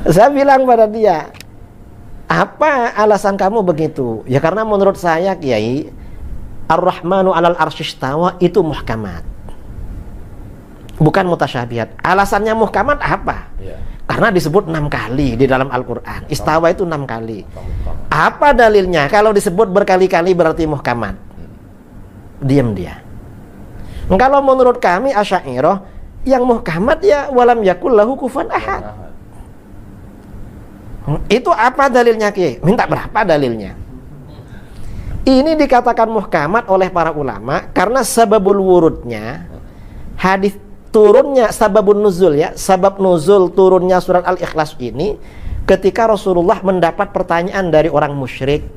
Saya bilang pada dia, apa alasan kamu begitu? Ya karena menurut saya Kiai, Ar-Rahmanu 'alal arsyistawa itu muhkamat, bukan mutasyabihat. Alasannya muhkamat apa? Karena disebut 6 kali di dalam Al-Quran. Istawa itu 6 kali. Apa dalilnya? Kalau disebut berkali-kali berarti muhkamat. Diam dia. Kalau menurut kami Asy'ariyah, yang muhkamat ya walam yakul lahu kufuwan ahad. Itu apa dalilnya Ki? Minta berapa dalilnya? Ini dikatakan muhkamat oleh para ulama karena sababul wurudnya, hadis turunnya, sababun nuzul ya, sabab nuzul turunnya surat Al-Ikhlas ini ketika Rasulullah mendapat pertanyaan dari orang musyrik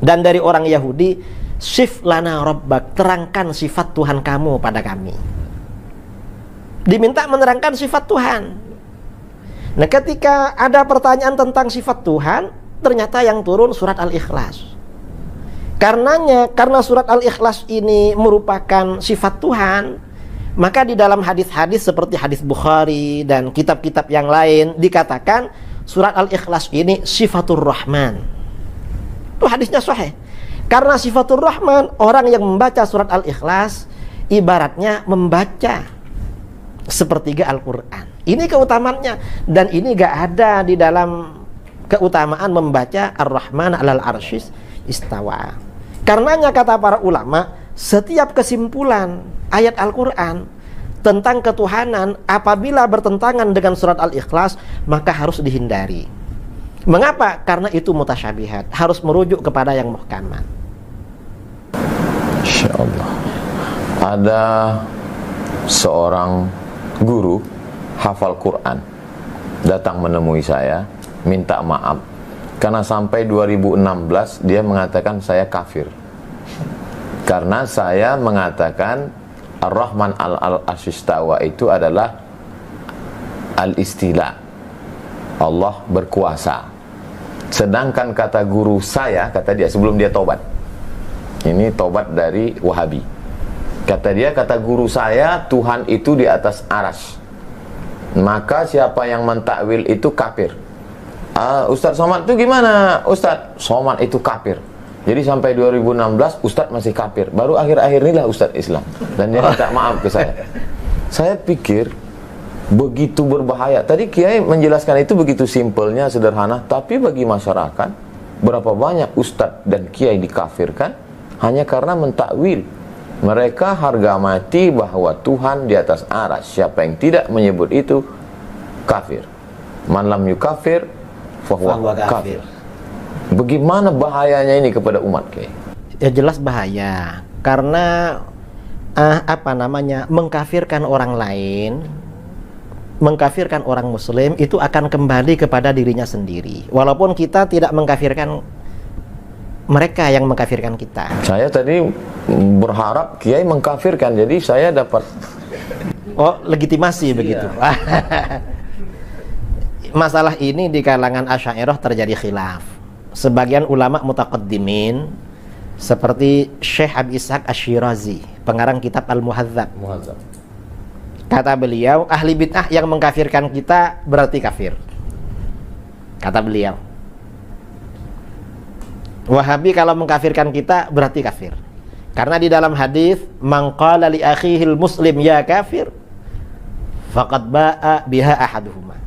dan dari orang Yahudi, sif lana rabbak, terangkan sifat Tuhan kamu pada kami. Diminta menerangkan sifat Tuhan. Nah, ketika ada pertanyaan tentang sifat Tuhan, ternyata yang turun surat Al-Ikhlas. Karena surat Al-Ikhlas ini merupakan sifat Tuhan, maka di dalam hadis-hadis seperti hadis Bukhari dan kitab-kitab yang lain dikatakan surat Al-Ikhlas ini sifatur Rahman. Itu hadisnya sahih. Karena sifatur Rahman, orang yang membaca surat Al-Ikhlas ibaratnya membaca sepertiga Al-Quran. Ini keutamaannya, dan ini gak ada di dalam keutamaan membaca Ar-Rahman 'alal arsyis istawa. Karenanya kata para ulama, setiap kesimpulan ayat Al-Quran tentang ketuhanan apabila bertentangan dengan surat Al-Ikhlas, maka harus dihindari. Mengapa? Karena itu mutasyabihat, harus merujuk kepada yang muhkamat. Insyaallah. Ada seorang guru hafal Quran datang menemui saya, minta maaf karena sampai 2016 dia mengatakan saya kafir karena saya mengatakan Ar-Rahman 'alal arsyistawa itu adalah al-istila, Allah berkuasa. Sedangkan kata guru saya, kata dia sebelum dia tobat, ini tobat dari Wahabi, kata dia, kata guru saya, Tuhan itu di atas arsy, maka siapa yang mentakwil itu kafir. Ustadz Somad itu gimana? Ustadz Somad itu kafir. Jadi sampai 2016 Ustadz masih kafir. Baru akhir-akhir inilah Ustadz Islam. Dan dia minta maaf ke saya. Saya pikir begitu berbahaya. Tadi Kiai menjelaskan itu begitu simpelnya, sederhana. Tapi bagi masyarakat, berapa banyak Ustadz dan Kiai dikafirkan hanya karena mentakwil. Mereka harga mati bahwa Tuhan di atas arsy. Siapa yang tidak menyebut itu kafir. Man lam yukafir fahuwa kafir. Bagaimana bahayanya ini kepada umat, Kiai? Ya jelas bahaya. Karena mengkafirkan orang lain, mengkafirkan orang muslim itu akan kembali kepada dirinya sendiri. Walaupun kita tidak mengkafirkan mereka yang mengkafirkan kita. Saya tadi berharap Kiai mengkafirkan, jadi saya dapat legitimasi begitu. Masalah ini di kalangan Asy'ariyah terjadi khilaf. Sebagian ulama mutaqaddimin seperti Syekh Abi Ishaq Asy-Syirazi, pengarang kitab Al-Muhadzab. Kata beliau, ahli bid'ah yang mengkafirkan kita berarti kafir. Kata beliau. Wahabi kalau mengkafirkan kita berarti kafir. Karena di dalam hadis, man qala li akhihil muslim ya kafir, faqad ba'a biha ahaduhuma.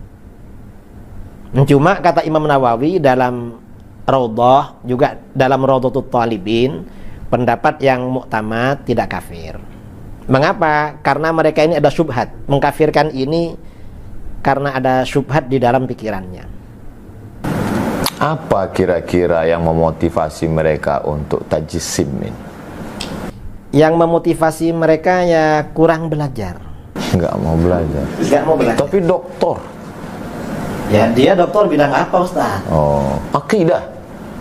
Cuma kata Imam Nawawi dalam Raudhah, juga dalam Raudhatut Thalibin, pendapat yang muktamad tidak kafir. Mengapa? Karena mereka ini ada syubhat. Mengkafirkan ini karena ada syubhat di dalam pikirannya. Apa kira-kira yang memotivasi mereka untuk tajsim ini? Yang memotivasi mereka ya kurang belajar. Nggak mau belajar. Nggak mau belajar. Tapi doktor. Ya dia doktor bidang apa Ustaz? Oh, akidah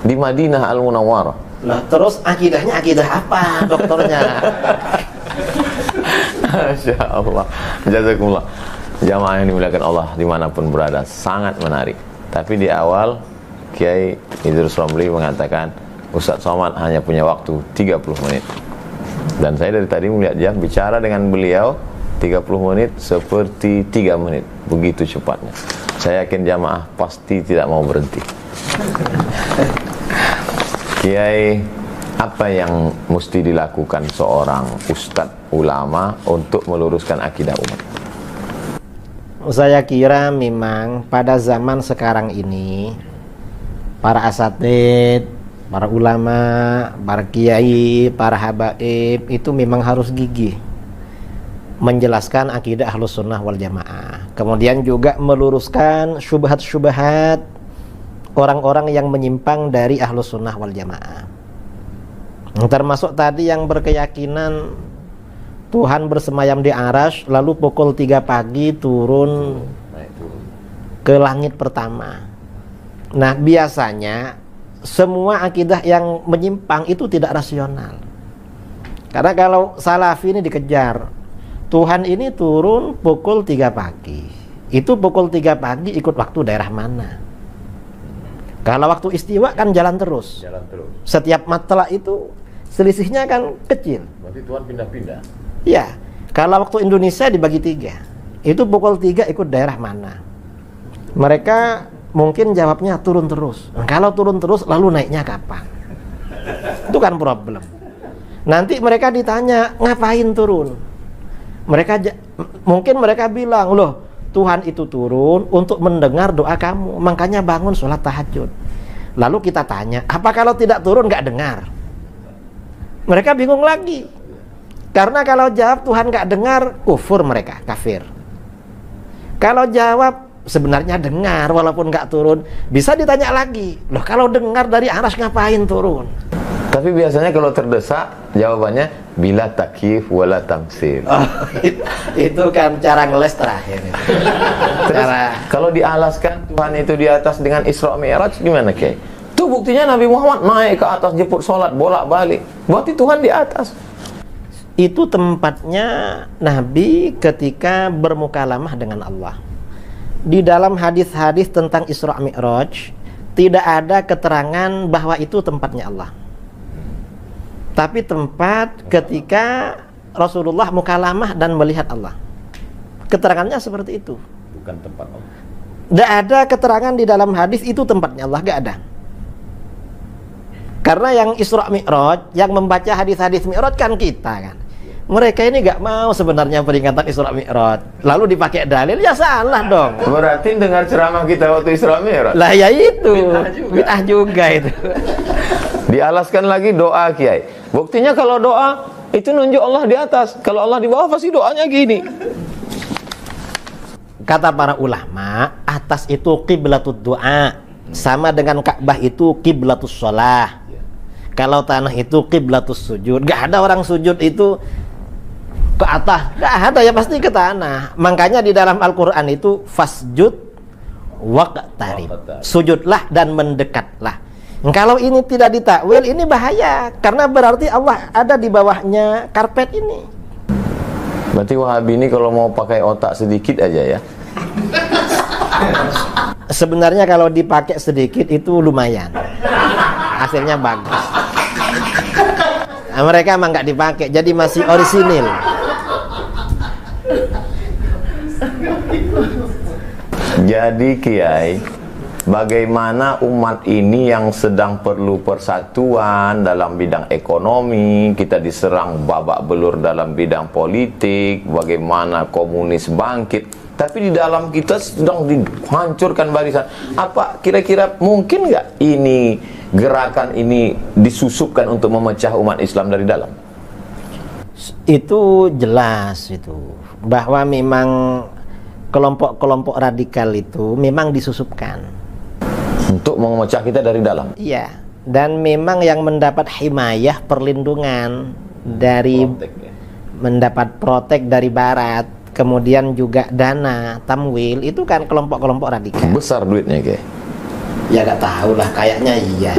di Madinah Al-Munawwarah. Nah terus akidahnya akidah apa doktornya? Masya Allah. Jazakumullah. Jamaah yang dimuliakan Allah dimanapun berada, sangat menarik. Tapi di awal Kiai Idrus Romli mengatakan Ustadz Somad hanya punya waktu 30 menit. Dan saya dari tadi melihat jam, bicara dengan beliau 30 menit seperti 3 menit, begitu cepatnya. Saya yakin jamaah pasti tidak mau berhenti. Kiai, apa yang mesti dilakukan seorang ustadz ulama untuk meluruskan akidah umat? Saya kira memang pada zaman sekarang ini para asatid, para ulama, para kiai, para habaib itu memang harus gigih menjelaskan akidah Ahlus Sunnah wal Jamaah. Kemudian juga meluruskan syubhat-syubhat orang-orang yang menyimpang dari Ahlus Sunnah wal Jamaah. Termasuk tadi yang berkeyakinan Tuhan bersemayam di arasy lalu pukul 3 pagi turun ke langit pertama. Nah, biasanya semua akidah yang menyimpang itu tidak rasional. Karena kalau salafi ini dikejar, Tuhan ini turun pukul 3 pagi. Itu pukul 3 pagi ikut waktu daerah mana? Kalau waktu istiwa kan jalan terus. Jalan terus. Setiap matla itu selisihnya kan kecil. Berarti Tuhan pindah-pindah. Ya, kalau waktu Indonesia dibagi 3. Itu pukul 3 ikut daerah mana? Mereka mungkin jawabnya turun terus. Kalau turun terus lalu naiknya kapan? Itu kan problem. Nanti mereka ditanya, ngapain turun? Mungkin mereka bilang, loh, Tuhan itu turun untuk mendengar doa kamu, makanya bangun sholat tahajud. Lalu kita tanya, apa kalau tidak turun nggak dengar? Mereka bingung lagi. Karena kalau jawab Tuhan nggak dengar, kufur mereka, kafir. Kalau jawab sebenarnya dengar walaupun nggak turun, bisa ditanya lagi, loh kalau dengar dari arasy ngapain turun? Tapi biasanya kalau terdesak, jawabannya bila takyif wala tamsil. Oh, itu kan cara ngeles terakhir. Terus, kalau dialaskan Tuhan itu di atas dengan Isra Mi'raj gimana, Kiai? Itu buktinya Nabi Muhammad naik ke atas jemput sholat bolak-balik. Berarti Tuhan di atas. Itu tempatnya Nabi ketika bermukalamah dengan Allah. Di dalam hadis-hadis tentang Isra Mi'raj tidak ada keterangan bahwa itu tempatnya Allah. Tapi tempat ketika Rasulullah mukalamah dan melihat Allah. Keterangannya seperti itu. Bukan tempat Allah. Tidak ada keterangan di dalam hadis itu tempatnya Allah, gak ada. Karena yang Isra Mi'raj, yang membaca hadis-hadis Mi'raj kan kita kan. Mereka ini gak mau sebenarnya peringatan Isra Mi'raj. Lalu dipakai dalil, ya salah dong. Berarti dengar ceramah kita waktu Isra Mi'raj. Lah ya itu, bid'ah juga itu. Dialaskan lagi doa, Kiai. Buktinya kalau doa itu nunjuk Allah di atas. Kalau Allah di bawah pasti doanya gini. Kata para ulama, atas itu qiblatud du'a, sama dengan Ka'bah itu qiblatus shalah. Kalau tanah itu qiblatus sujud. Gak ada orang sujud itu ke atas, gak ada, ya pasti ke tanah. Makanya di dalam Al-Quran itu fasjud waqtarib, sujudlah dan mendekatlah. Kalau ini tidak ditakwil, ini bahaya, karena berarti Allah ada di bawahnya karpet ini. Berarti Wahabi ini kalau mau pakai otak sedikit aja ya. Sebenarnya kalau dipakai sedikit itu lumayan, hasilnya bagus. Nah, mereka emang nggak dipakai, jadi masih orisinil. Jadi Kiai, bagaimana umat ini yang sedang perlu persatuan dalam bidang ekonomi, kita diserang babak belur dalam bidang politik, bagaimana komunis bangkit, tapi di dalam kita sedang dihancurkan barisan. Apa kira-kira mungkin nggak ini gerakan ini disusupkan untuk memecah umat Islam dari dalam? Itu jelas itu, bahwa memang kelompok-kelompok radikal itu memang disusupkan untuk memecah kita dari dalam. Iya, dan memang yang mendapat himayah, perlindungan dari Protek, ya. Mendapat protek dari barat, kemudian juga dana, tamwil, itu kan kelompok-kelompok radikal. Besar duitnya, Kiai. Ya gak tahu lah, kayaknya iya.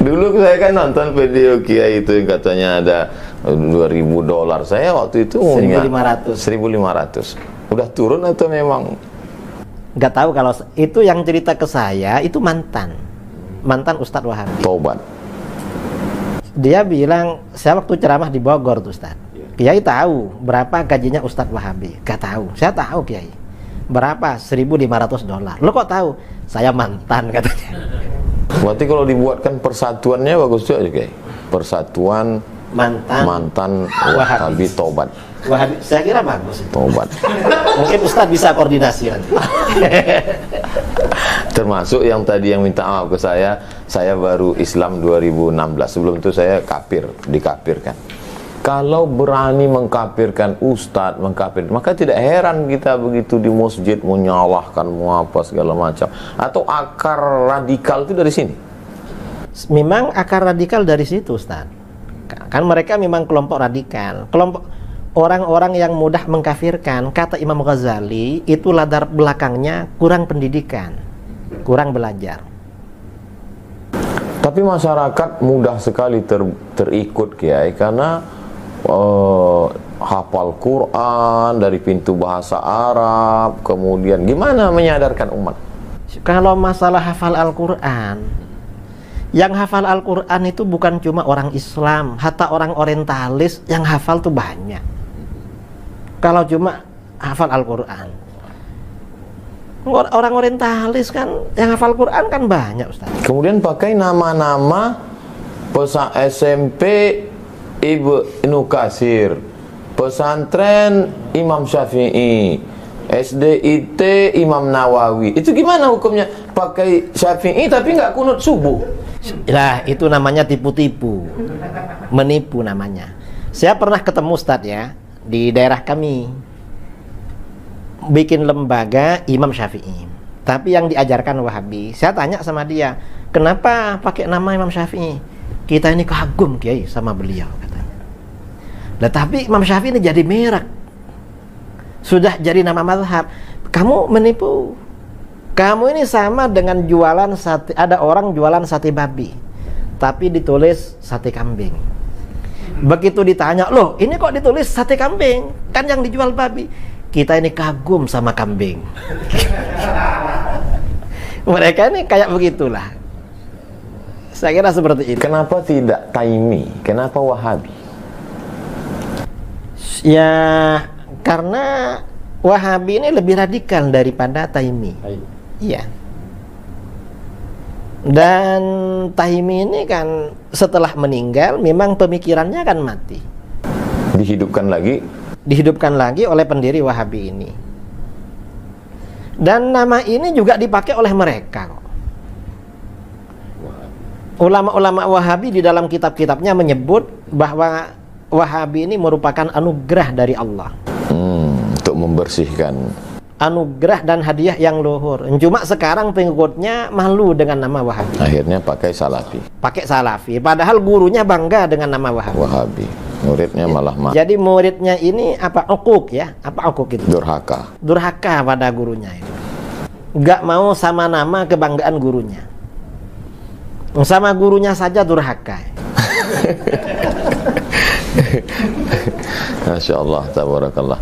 Dulu saya kan nonton video Kiai itu yang katanya ada $2.000. Saya waktu itu 1.500. Udah turun atau memang? Gak tahu, kalau itu yang cerita ke saya itu mantan Ustadz Wahabi. Tobat. Dia bilang, saya waktu ceramah di Bogor tuh Ustadz, Kiai tahu berapa gajinya Ustadz Wahabi? Gak tahu. Saya tahu Kiai. Berapa? $1.500. Lo kok tahu? Saya mantan, katanya. Berarti kalau dibuatkan persatuannya bagus juga kayak Persatuan mantan Wahabi tobat. Wahabi, saya kira bagus. Tobat. Mungkin Ustadz bisa koordinasi nanti. Termasuk yang tadi yang minta maaf ke saya baru Islam 2016. Sebelum itu saya dikafirkan. Kalau berani mengkafirkan ustadz, maka tidak heran kita begitu di masjid menyalahkan, mau apa segala macam. Atau akar radikal itu dari sini? Memang akar radikal dari situ, Ustadz. Kan mereka memang kelompok radikal, kelompok orang-orang yang mudah mengkafirkan. Kata Imam Ghazali, itu latar belakangnya kurang pendidikan, kurang belajar. Tapi masyarakat mudah sekali terikut Kiai karena hafal Quran dari pintu bahasa Arab, kemudian gimana menyadarkan umat? Kalau masalah hafal Al-Quran, yang hafal Al-Quran itu bukan cuma orang Islam, hatta orang orientalis yang hafal tuh banyak. Kalau cuma hafal Al-Quran, orang orientalis kan yang hafal Quran kan banyak, Ustaz. Kemudian pakai nama-nama SMP Ibnu Katsir, pesantren Imam Syafi'i, SDIT Imam Nawawi. Itu gimana hukumnya? Pakai Syafi'i tapi nggak kunut subuh. Lah, itu namanya tipu-tipu, menipu namanya. Saya pernah ketemu Ustadz ya di daerah kami, bikin lembaga Imam Syafi'i, tapi yang diajarkan Wahabi. Saya tanya sama dia, kenapa pakai nama Imam Syafi'i? Kita ini kagum Kiai sama beliau, katanya. Nah, tapi Imam Syafi'i ini jadi merek, sudah jadi nama mazhab. Kamu menipu. Kamu ini sama dengan jualan sate. Ada orang jualan sate babi, tapi ditulis sate kambing. Begitu ditanya, loh ini kok ditulis sate kambing? Kan yang dijual babi. Kita ini kagum sama kambing. Mereka ini kayak begitulah. Saya kira seperti itu. Kenapa tidak Taimi? Kenapa Wahabi? Ya, karena Wahabi ini lebih radikal daripada Taimi. Iya. Dan Taimi ini kan setelah meninggal memang pemikirannya kan mati. Dihidupkan lagi oleh pendiri Wahabi ini. Dan nama ini juga dipakai oleh mereka kok. Ulama-ulama Wahabi di dalam kitab-kitabnya menyebut bahwa Wahabi ini merupakan anugerah dari Allah. Untuk membersihkan. Anugerah dan hadiah yang luhur. Cuma sekarang pengikutnya malu dengan nama Wahabi. Akhirnya pakai Salafi. Padahal gurunya bangga dengan nama Wahabi. Muridnya malah Jadi muridnya ini apa? Uquq ya? Apa uquq itu? Durhaka pada gurunya itu. Gak mau sama nama kebanggaan gurunya. Sama gurunya saja durhaka. Masya Allah, tabarakallah.